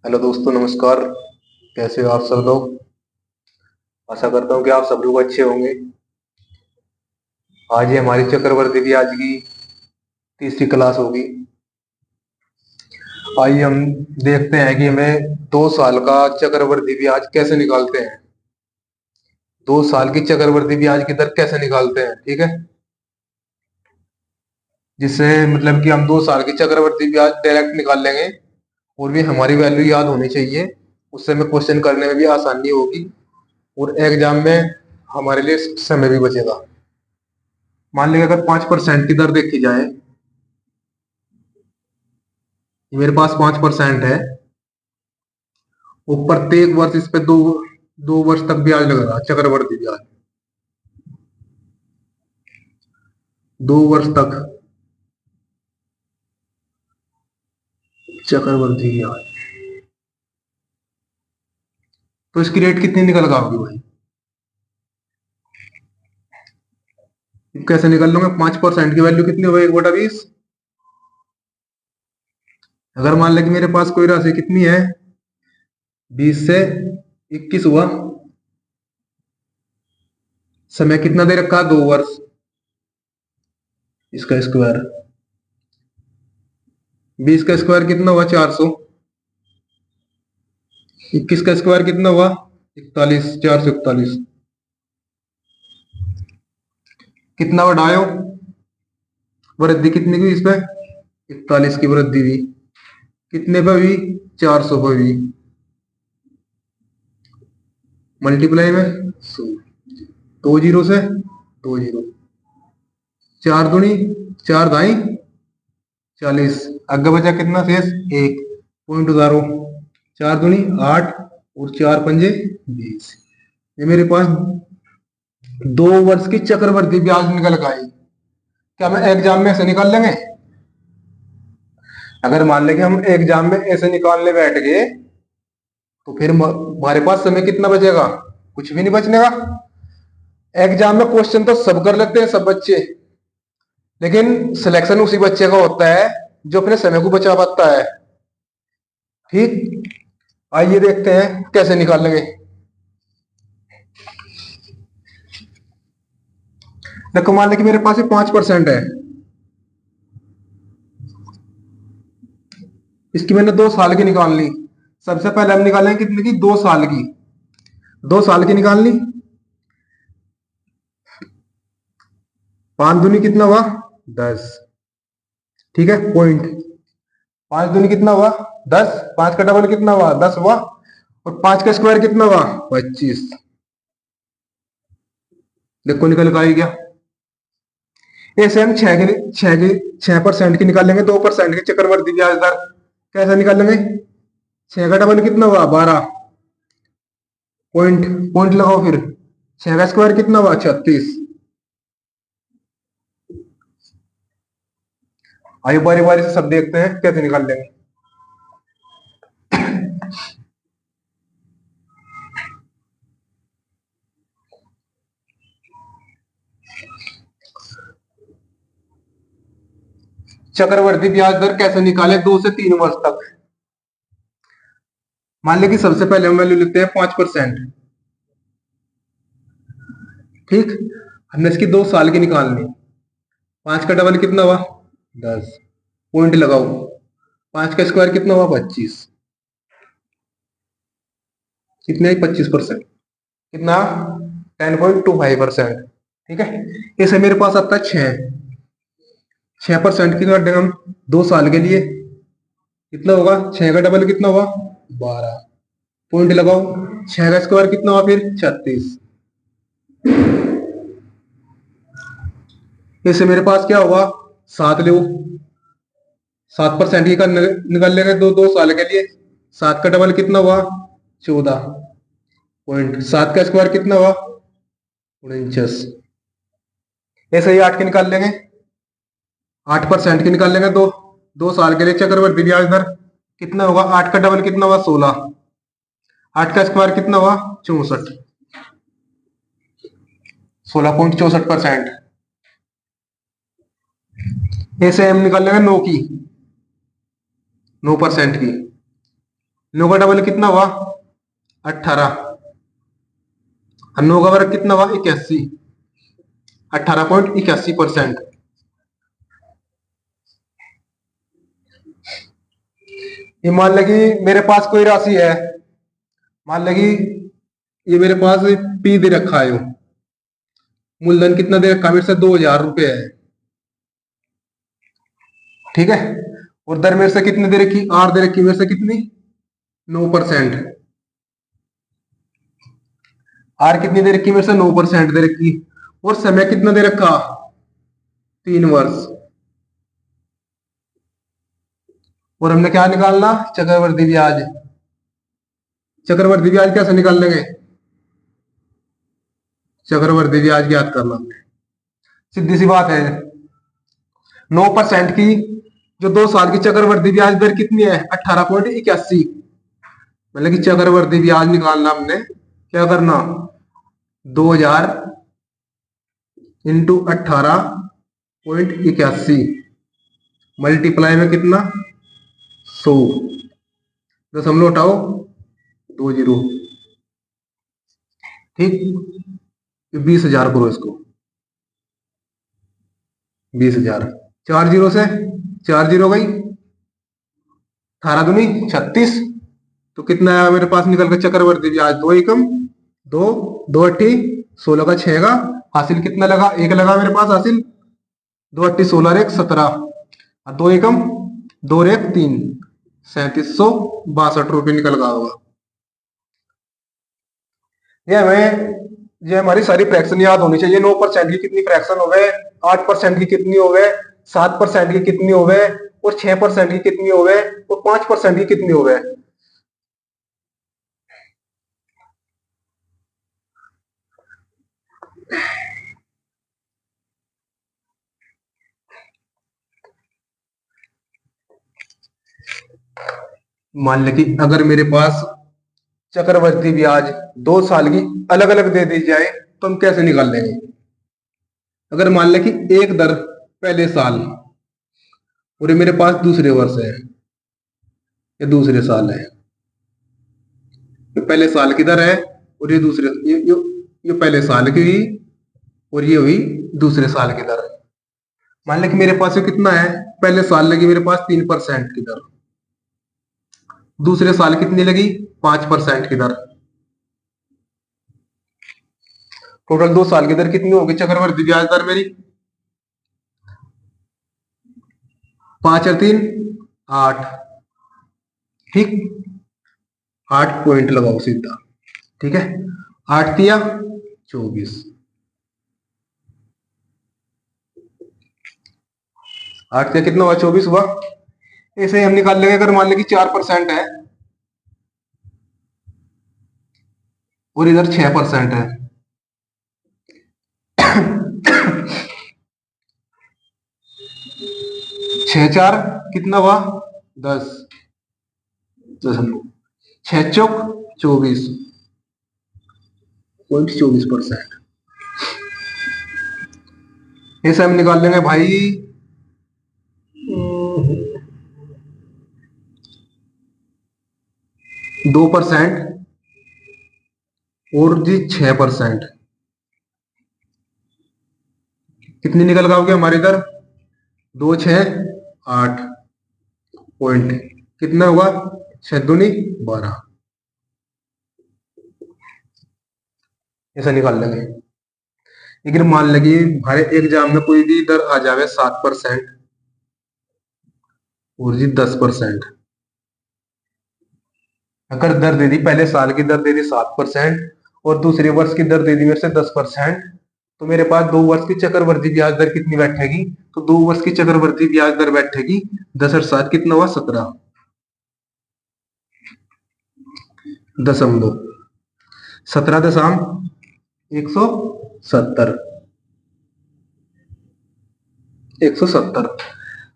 Hello दोस्तों, नमस्कार। कैसे हो आप सब लोग? आशा करता हूँ कि आप सब लोग अच्छे होंगे। आज ये हमारी चक्रवर्ती व्याज की तीसरी क्लास होगी। आइए हम देखते हैं कि हमें 2 साल का चक्रवर्ती ब्याज कैसे निकालते हैं। 2 साल की चक्रवर्ती ब्याज की दर कैसे निकालते हैं, ठीक है। जिससे मतलब कि हम 2 साल की चक्रवर्ती ब्याज डायरेक्ट निकाल लेंगे और भी हमारी वैल्यू याद होनी चाहिए। उससे हमें क्वेश्चन करने में भी आसानी होगी और एग्जाम में हमारे लिए समय भी बचेगा। मान लीजिए अगर 5% की दर देखी जाए, मेरे पास 5% है और प्रत्येक वर्ष इस पे दो दो वर्ष तक ब्याज लग रहा है, चक्रवर्ती ब्याज। 2 वर्ष तक चक्रवर्ती ब्याज, तो इसकी रेट कितनी निकल होगी भाई? कैसे निकल लूंगा? 5% की वैल्यू कितनी होगी? 1/20। अगर मान ले कि मेरे पास कोई राशि कितनी है, 20 से 21 हुआ, समय कितना दे रखा? 2 वर्ष। इसका स्क्वायर, 20 का स्क्वायर कितना हुआ? 400। 21 का स्क्वायर कितना हुआ? 41। 441। कितना बढ़ायो? वृद्धि कितनी की इस पे? 41 की वृद्धि हुई। कितने पे हुई? 400 पे हुई। मल्टीप्लाई में 100। 2 जीरो से 2 जीरो। 4 दूनी 4 दाई 40। आगे बचा कितना शेष? 1 पॉइंट उतारो। 4 दूनी 8 और 4 पंजे 20। ये मेरे पास 2 वर्ष की चक्रवर्ती ब्याज निकल गई। क्या मैं एग्जाम में ऐसे निकाल लेंगे? अगर मान लें कि हम एग्जाम में ऐसे निकालने बैठ गए तो फिर हमारे पास समय कितना बचेगा? कुछ भी नहीं बचने का। एग्जाम में क्वेश्चन तो सब कर लेते हैं, सब बच्चे, लेकिन सिलेक्शन उसी बच्चे का होता है जो अपने समय को बचा पाता है। ठीक, आइए देखते हैं कैसे निकालेंगे। देखो, मान लें कि मेरे पास 5% है, इसकी मैंने 2 साल की निकालनी। सबसे पहले हम निकालेंगे कितने की? 2 साल की। 2 साल की निकालनी। 5 दूनी कितना हुआ? 10। ठीक है, पॉइंट। 5 दूनी कितना हुआ? 10। 5 का डबल कितना हुआ? 10 हुआ। और 5 का स्क्वायर कितना हुआ? 25। देखो निकल का आई क्या? ऐसे हम 6% की निकालेंगे, 2% की चक्रवर्ती ब्याज दर। कैसे निकालेंगे? 6 का डबल कितना हुआ? 12। पॉइंट, पॉइंट लगाओ फिर। 6 का स्क्वायर कितना हुआ? 36। आइए बारी बारी से सब देखते हैं कैसे निकाल लेंगे। चक्रवर्ती ब्याज दर कैसे निकाले 2 से 3 वर्ष तक? मान लें कि सबसे पहले हम वैल्यू लिखते हैं 5%। ठीक, हमने इसकी 2 साल की निकालनी। 5 का डबल कितना हुआ? 10। पॉइंट लगाओ। 5 का स्क्वायर कितना हुआ? 25। कितने? 25%। कितना? 10.25%। ठीक है, इसे मेरे पास आता है 6% की कर देंगे हम 2 साल के लिए। कितना होगा? 6 का डबल कितना हुआ? 12। पॉइंट लगाओ। 6 का स्क्वायर कितना हुआ फिर? 36। इससे मेरे पास क्या होगा? 7 लो। 7% की का निकाल लेंगे 2 साल के लिए। 7 का डबल कितना हुआ? 14। पॉइंट 7 का स्क्वायर कितना हुआ? 49। ऐसे ही 8 के निकाल लेंगे। 8% की निकाल लेंगे। दो 2 साल के लिए चक्रवर्ती ब्याज दर कितना होगा? 8 का डबल कितना हुआ? 16। 8 का स्क्वायर कितना हुआ? 64। 16.64%। ऐसे हम निकाल लेंगे 9 की, 9% की। 9 का डबल कितना हुआ 18, और 9 का वर्ग कितना हुआ 81, 18.81%। ये मान लगी मेरे पास कोई राशि है, मान लगी ये मेरे पास पी दे रखा है, मूलधन कितना दे रखा है मेरे से 2000 रुपये है, ठीक है। और दर मेरे से कितनी दे रखी, आर दे रखी मेरे से कितनी 9%। आर कितनी दे रखी मेरे से 9% दे रखी, और समय कितना दे रखा 3 वर्ष। और हमने क्या निकालना चक्रवर्ती ब्याज। चक्रवर्ती ब्याज कैसे निकाल लेंगे, चक्रवर्ती ब्याज याद करना, सीधी सी बात है। 9% की जो 2 साल की चक्रवर्ती ब्याज दर कितनी है 18.81, मतलब कि चक्रवर्ती ब्याज निकालना हमने क्या करना 2000 इंटू 18.81 मल्टीप्लाई में कितना 100, दशमलव उठाओ 20, ठीक। 20,000 करो इसको, 20,000, 4 जीरो से 4 जीरो गई, 18 दूनी 36, तो कितना आया मेरे पास निकल कर चक्रवर्ती ब्याज 2 एकम 2, 2 अट्ठी 16 का 6 का हासिल कितना लगा 1 लगा मेरे पास हासिल, 2 अट्ठी 16 1 17, और 2 एकम 2 रेख 3, 3762 रुपये निकल गया होगा। ये हमारी सारी फ्रैक्शन याद होनी चाहिए। 9% की कितनी फ्रैक्शन हो गए, 8% की कितनी हो गए, 7% की कितनी हो गए, और 6% की कितनी हो गए, और 5% की कितनी हो गए। मान लें कि अगर मेरे पास चक्रवर्ती ब्याज 2 साल की अलग अलग दे दी जाए तो हम कैसे निकाल लेंगे। अगर मान लें कि एक दर पहले साल और ये मेरे पास दूसरे वर्ष है, ये दूसरे साल है, ये पहले साल की दर है, और ये दूसरे ये पहले साल की हुई, और ये हुई दूसरे साल की दर। मान लें कि मेरे पास ये कितना है, पहले साल लगी मेरे पास 3% की दर, दूसरे साल कितनी लगी 5% की दर, टोटल 2 साल की दर कितनी होगी चक्रवर्ती ब्याज दर मेरी 5 और 3 8, ठीक। 8 पॉइंट लगाओ सीधा, ठीक है। 8 दिया 24, 8 दिया कितना हुआ 24 हुआ। ऐसे ही हम निकाल लेंगे अगर मान लें कि 4% है और इधर 6% है, 6 4 कितना हुआ 10, 6 चौक 24.24%। ऐसे हम निकाल लेंगे भाई 2% और जी 6%, कितनी निकल गया हमारे इधर 2 6 8 पॉइंट कितना हुआ 6 दूनी 12, ऐसा निकाल लेंगे। लेकिन मान लगी हमारे एग्जाम में कोई भी दर आ जावे 7% और जी 10%, अगर दर दे दी पहले साल की दर दे दी 7% और दूसरे वर्ष की दर दे दी मेरे से 10%, तो मेरे पास 2 वर्ष की चक्रवर्ती ब्याज दर कितनी बैठेगी, तो 2 वर्ष की चक्रवर्ती ब्याज दर बैठेगी 10 और 7 कितना हुआ 17 दशमलव 17 दशम 170 170।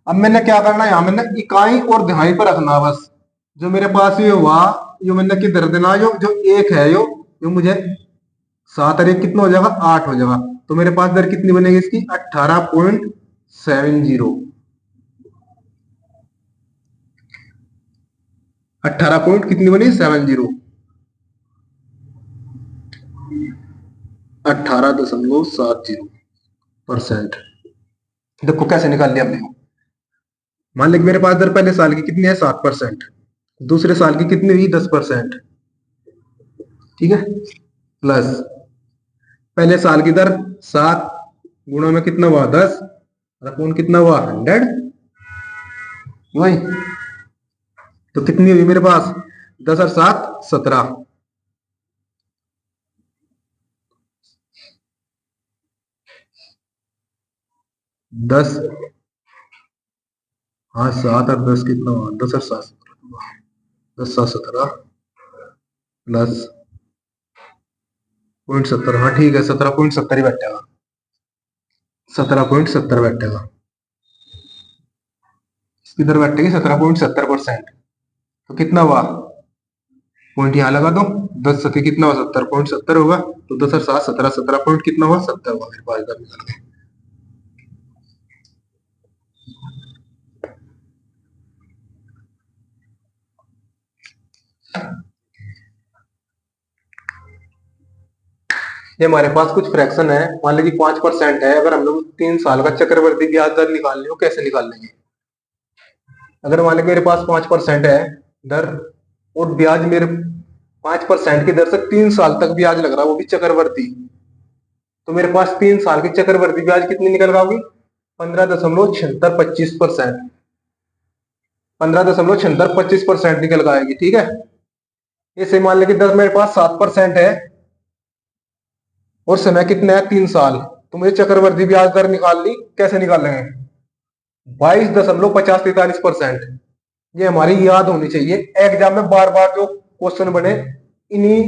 अब मैंने क्या करना है, यहां मैंने इकाई और दहाई पर रखना बस। जो मेरे पास ये हुआ यो मैंने किधर देना, जो एक है यो मुझे 7 और 1 कितना हो जाएगा 8 हो जाएगा, तो मेरे पास दर कितनी बनेगी इसकी 18.70। 18 पॉइंट कितनी बनी 70, 18.70%। देखो कैसे निकाल लिया हमने। मान लीजिए मेरे पास दर पहले साल की कितनी है 7%, दूसरे साल की कितनी हुई 10%, ठीक है। प्लस पहले साल की दर 7 गुणा में कितना हुआ 10, और अपॉन कितना हुआ 100, वही तो कितनी हुई मेरे पास 10 और 7 17, 10, हाँ 7 और 10 कितना हुआ 10 और 7 17, 10 7 17 प्लस 0.70, हाँ ठीक है 17.70 ही बैठेगा, 17.70 बैठेगा, इसकी दर बैठेगी 17.70%। तो कितना हुआ पॉइंट यहाँ लगा दो, 10 सके कितना हुआ 70.70 होगा, तो 10 और 7 17, 17 पॉइंट कितना हुआ 70 हुआ मेरे पास दर निकल गए। ये हमारे पास कुछ फ्रैक्शन है, मान लीजिए 5% है, अगर हम लोग 3 साल का चक्रवृद्धि ब्याज दर निकालनी हो कैसे निकाल लेंगे। अगर मान लीजिए मेरे पास 5% है दर, और ब्याज मेरे 5% की दर से 3 साल तक ब्याज लग रहा है, वो भी चक्रवृद्धि, तो मेरे पास 3 साल की चक्रवृद्धि ब्याज कितनी निकल होगी 15.7625%, 15.7625% निकल आएगी, ठीक है। इसे मान लीजिए दर मेरे पास 7% है, और समय कितना है 3 साल, तो मुझे चक्रवृद्धि ब्याज दर निकाल ली, कैसे निकालेंगे 22.5043%। ये हमारी याद होनी चाहिए, एग्जाम में बार बार जो क्वेश्चन बने इन्हीं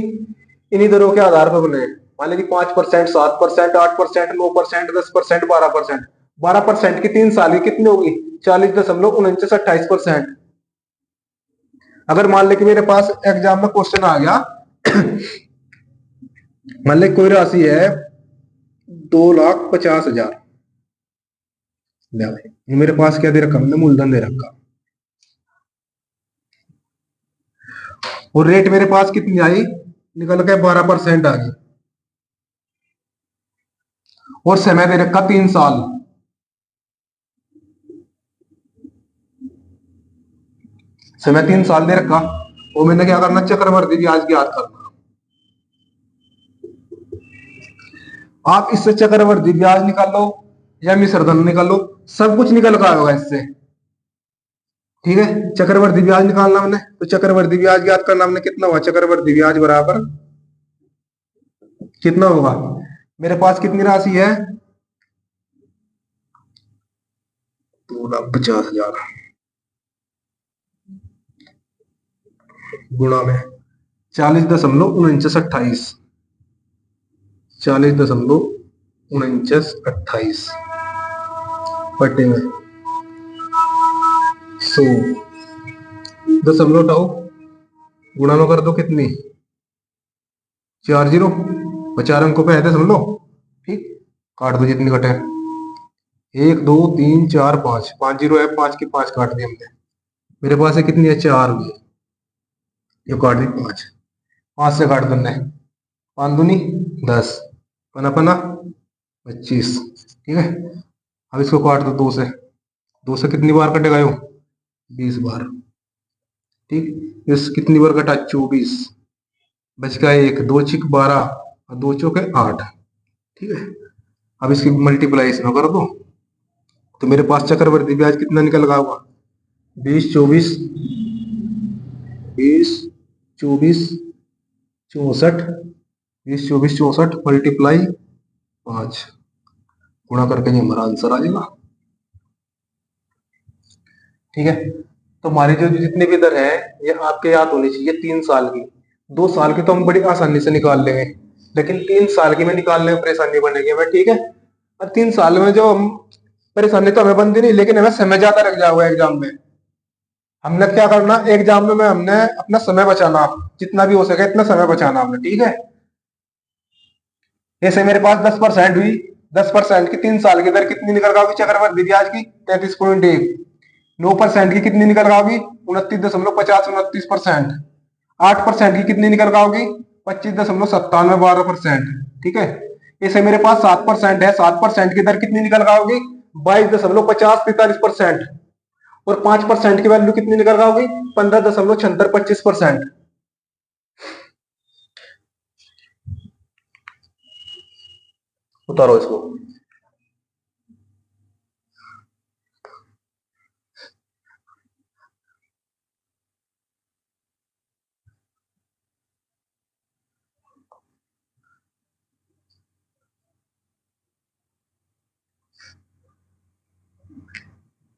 इन्हीं दरों के आधार पर बने। मान लीजिए 5%, 7%, 8%, 9%, 10%, 12%, 12% की 3 साल की कितनी होगी 40.4928%। अगर मान लीजिए मेरे पास एग्जाम में क्वेश्चन आ गया मान लीजिए कोई राशि है 2,50,000, मेरे पास क्या दे रखा हमने मूलधन दे रखा, और रेट मेरे पास कितनी आई निकल के 12% आ गई, और समय दे रखा 3 साल, समय 3 साल दे रखा, और मैंने क्या करना चक्रवृद्धि ब्याज ज्ञात करना। आप इससे चक्रवृद्धि ब्याज निकाल लो या मिश्र धन निकाल लो, सब कुछ निकल का होगा इससे, ठीक है। चक्रवृद्धि ब्याज निकालना हमने, तो चक्रवृद्धि ब्याज ज्ञात करना हमने, कितना हुआ चक्रवृद्धि ब्याज बराबर कितना होगा, मेरे पास कितनी राशि है 2,50,000 गुणा में 40.4928, 40.4928 बटे में 100, दशमलव उठाओ गुणा में कर दो कितनी 4 जीरो, 4 अंकों पे है दशमलव, ठीक, काट दो जितनी कटे 1 2 3 4 5, 5 जीरो है 5 की 5 काट दी हमने, मेरे पास है कितनी है 4 हुई, ये काट दी 5, 5 से काट दो 5 दूनी 10, पना पना 25, ठीक है। अब इसको काट दो 2 से, 2 से कितनी बार कटेगा यो 20 बार, ठीक। इस कितनी बार कटा 24, बच गया 1, 2 छिक 12 और 2 चौके 8, ठीक है। अब इसकी मल्टीप्लाई इसमें कर दो, तो मेरे पास चक्रवृद्धि ब्याज कितना निकल गया होगा 20 24 20 24 64, 20 24 64 मल्टीप्लाई 5 गुणा करके ये हमारा आंसर आ जाएगा, ठीक है। तो हमारी जो जितनी भी दर है ये आपके याद होनी चाहिए 3 साल की, 2 साल की तो हम बड़ी आसानी से निकाल लेंगे, लेकिन 3 साल की में निकालने में परेशानी बनेगी हमें, ठीक है। और 3 साल में जो हम परेशानी तो हमें बनती नहीं, लेकिन हमें समय ज्यादा लग जाएगा एग्जाम में। हमने क्या करना एग्जाम में हमने अपना समय बचाना, जितना भी हो सके इतना समय बचाना हमने, ठीक है। जैसे मेरे पास 10% हुई, 10% की 3 साल की दर कितनी निकल गई चक्रवृद्धि ब्याज की 33.1, 9% की कितनी निकल गई 29.50 29%। 8% की कितनी निकल आओगी? 25.9712%। ठीक है। इसे मेरे पास 7% है, 7% की दर कितनी निकल आओगी? 22.5043%। और 5% की वैल्यू कितनी निकल आओगी? 15.7625%। उतारो इसको।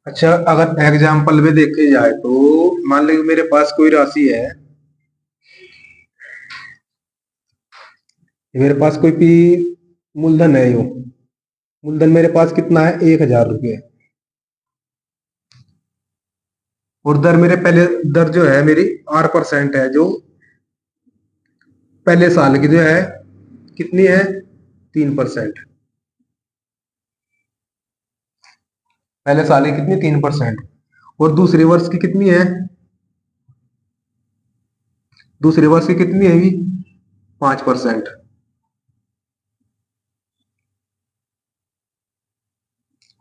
अच्छा, अगर एग्जाम्पल में देखे जाए तो मान लो मेरे पास कोई राशि है, मेरे पास कोई भी मूलधन है, यो मूलधन मेरे पास कितना है? 1000 रुपये। और दर मेरे पहले दर जो है मेरी 8% है, जो पहले साल की जो है कितनी है? 3%। पहले साल की कितनी? 3%। और दूसरे वर्ष की कितनी है? दूसरे वर्ष की कितनी है? 5%।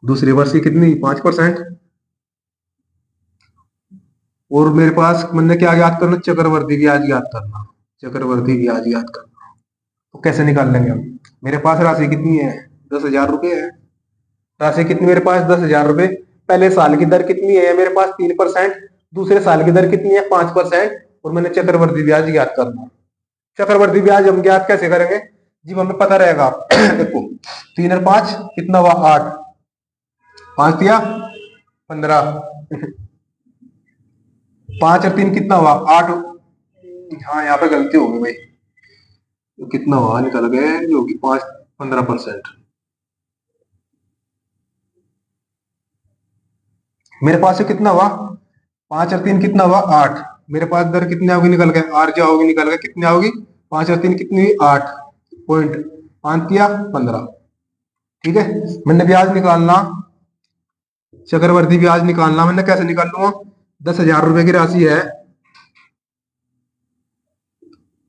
दूसरे वर्ष की कितनी? 5%। और मेरे पास मैंने क्या याद करना? चक्रवर्ती ब्याज याद करना। चक्रवर्ती ब्याज याद करना। तो कैसे निकाल लेंगे हम? मेरे पास राशि कितनी है? 10,000 रुपये है। राशि कितनी मेरे पास? 10,000 रुपये। पहले साल की दर कितनी है मेरे पास? 3%। दूसरे साल की दर कितनी है? 5%। और मैंने चक्रवर्ती ब्याज याद करना। चक्रवर्ती ब्याज हम ज्ञात कैसे करेंगे? जी हमें पता रहेगा। देखो, 3 और 5 कितना हुआ? 8। 5 दिया 15। 5 और 3 कितना हुआ? 8। हाँ, यहाँ पे गलती होगी भाई। तो कितना हुआ? निकल गए जो कि 15%। मेरे पास से कितना हुआ? 5 और 3 कितना हुआ? 8। मेरे पास दर कितनी आओगी? निकल गए। आर जो होगी निकल गए। कितनी आओगी? 5 और 3 कितनी हुई? 8.5 दिया 15। ठीक है। मैंने ब्याज निकालना, चक्रवर्ती ब्याज निकालना, मैंने कैसे निकाल लूंगा? 10,000 रुपए की राशि है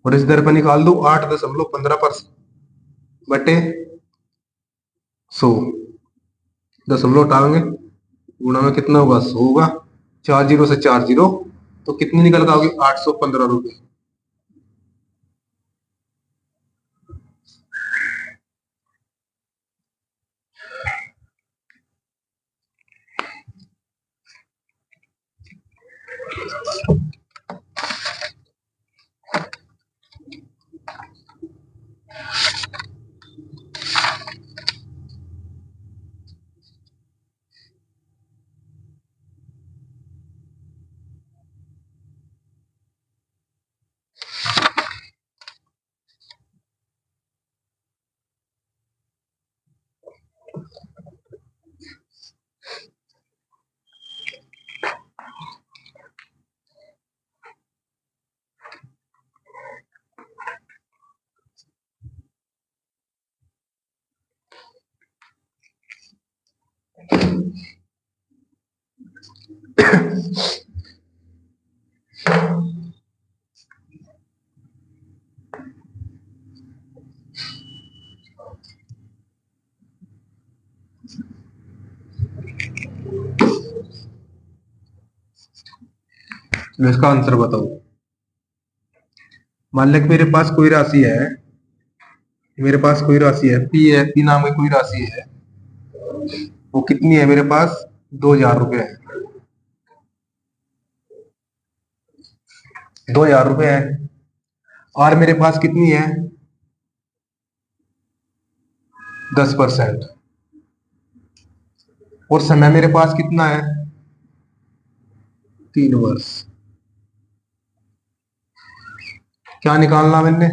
और इस दर पर निकाल दू 8.15% बटे 100। दशमलव उठाएंगे, गुणा में कितना होगा? 100 होगा। 4 जीरो से 4 जीरो, तो कितनी निकल आओगी? 815 रुपये। मैं इसका आंसर बताऊं। मान लें कि मेरे पास कोई राशि है, मेरे पास कोई राशि है, पी है, पी नाम की कोई राशि है। वो कितनी है मेरे पास? 2,000 रुपये है। 2,000 रुपये है। और मेरे पास कितनी है? 10%। और समय मेरे पास कितना है? 3 वर्ष। क्या निकालना मैंने?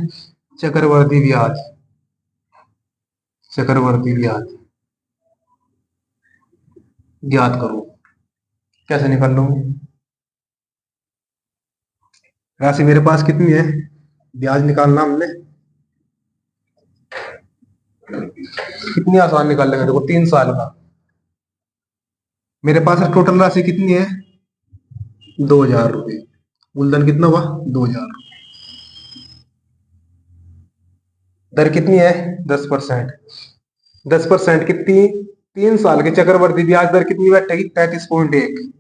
चक्रवर्ती ब्याज। चक्रवर्ती ब्याज ज्ञात करो। कैसे निकाल लूंगी? राशि मेरे पास कितनी है? ब्याज निकालना हमने। कितनी आसान निकाल लेंगे? देखो, 3 साल का। मेरे पास टोटल राशि कितनी है? 2,000 रुपये। मूलधन कितना हुआ? 2,000। दर कितनी है? 10%। 10% कितनी? 3 साल की चक्रवर्ती ब्याज दर कितनी बैठेगी? 33.1।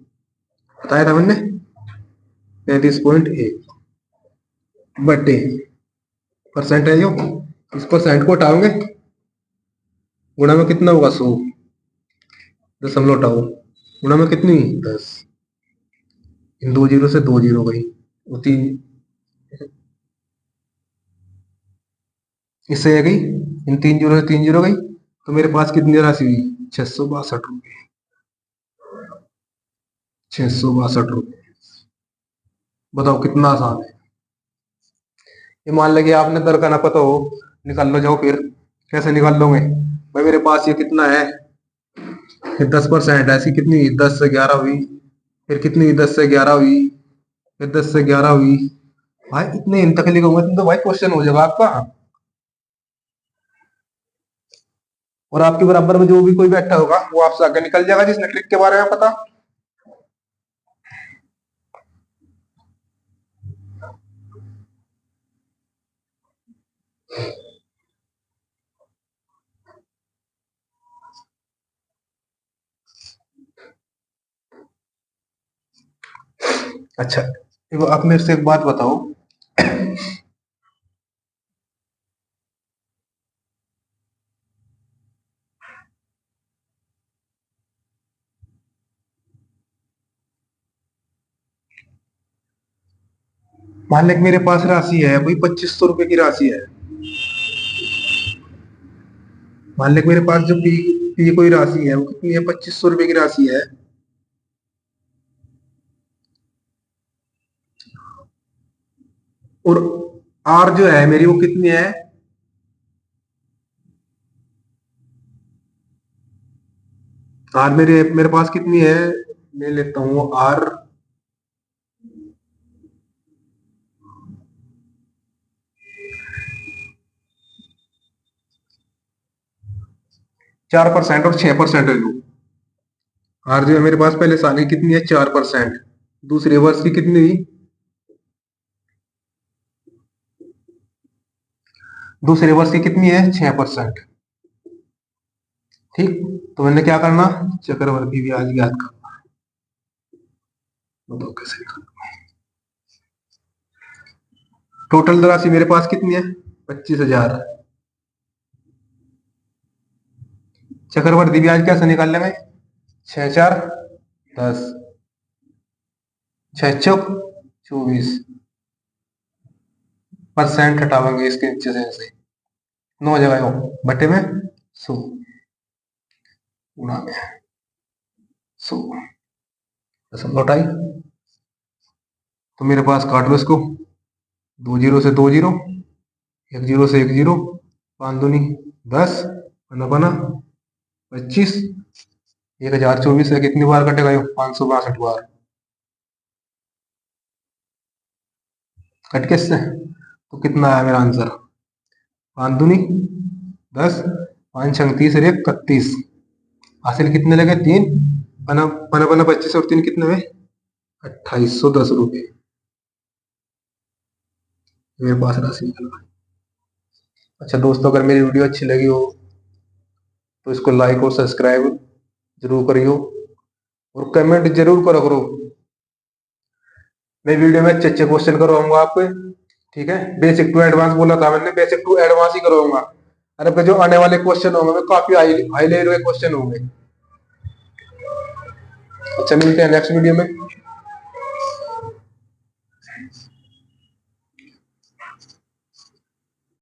बताया था मैंने, 33.1 बटे परसेंट है जो। इस परसेंट को हटाओगे, गुणा में कितना होगा? 100। दशमलव हटाओ, गुणा में कितनी? 10। इन 2 जीरो से 2 जीरो गई, वो 3 इससे आ गई, इन 3 जीरो से 3 जीरो गई, तो मेरे पास कितनी राशि हुई? 662 रुपये। 662 रुपये। बताओ कितना आसान है। ये मान लगे आपने दर का ना पता हो, निकाल लो जाओ फिर। कैसे निकाल लोगे भाई? मेरे पास ये कितना है? 10% ऐसी कितनी? 10 से 11 हुई, फिर कितनी? 10 से 11 हुई, फिर 10 से 11 हुई। भाई इतने इन तक लिखोगे तुम तो भाई क्वेश्चन हो जाएगा आपका। और आपके बराबर में जो भी कोई बैठा होगा वो आपसे आगे निकल जाएगा जिसने ट्रिक के बारे में पता। अच्छा, देखो आप मेरे से एक बात बताओ। मान लें कि मेरे पास राशि है कोई 2500 रुपए की राशि है। मान लें कि मेरे पास जो पी कोई राशि है वो कितनी है? 2500 रुपए की राशि है। और आर जो है मेरी वो कितनी है? आर मेरे मेरे पास कितनी है? मैं लेता हूँ आर 4% और 6% ले लूँ। आर जो है मेरे पास पहले साल की कितनी है? 4%। दूसरे वर्ष की कितनी हुई? दूसरे वर्ष की कितनी है? 6%। ठीक, तो मैंने क्या करना? चक्रवर्ती ब्याज याद करना। बताओ कैसे? टोटल राशि मेरे पास कितनी है? 25,000। चक्रवर्ती ब्याज कैसे निकालने में? 6 4 10, 6 चौक 24। परसेंट हटावेंगे इसके नीचे से 9 जगह बटे में 100, गुणा में 100, दशमलव लौटाई। तो मेरे पास काट लो इसको, 2 जीरो से 2 जीरो, 1 जीरो से 1 जीरो, 5 दूनी 10, बना बना 25। 1024 है, कितनी बार कटेगा? 562 बार। कट के इससे तो कितना आया मेरा आंसर? 5 दूनी 10, 5 छंग 30 और 1 31। हासिल कितने लगे? 3। बना बना बना 25 और 3 कितने में? 2810 रुपये मेरे पास राशि निकल गई। अच्छा दोस्तों, अगर मेरी वीडियो अच्छी लगी हो तो इसको लाइक और सब्सक्राइब जरूर करियो, और कमेंट जरूर करो करो। मैं वीडियो में अच्छे अच्छे क्वेश्चन करवाऊंगा आपको। ठीक है, बेसिक टू एडवांस बोला था मैंने, बेसिक टू एडवांस ही करवाऊंगा। अरे पे जो आने वाले क्वेश्चन होंगे वो काफी हाई हाई लेवल के क्वेश्चन होंगे। अच्छा, मिलते हैं नेक्स्ट वीडियो में।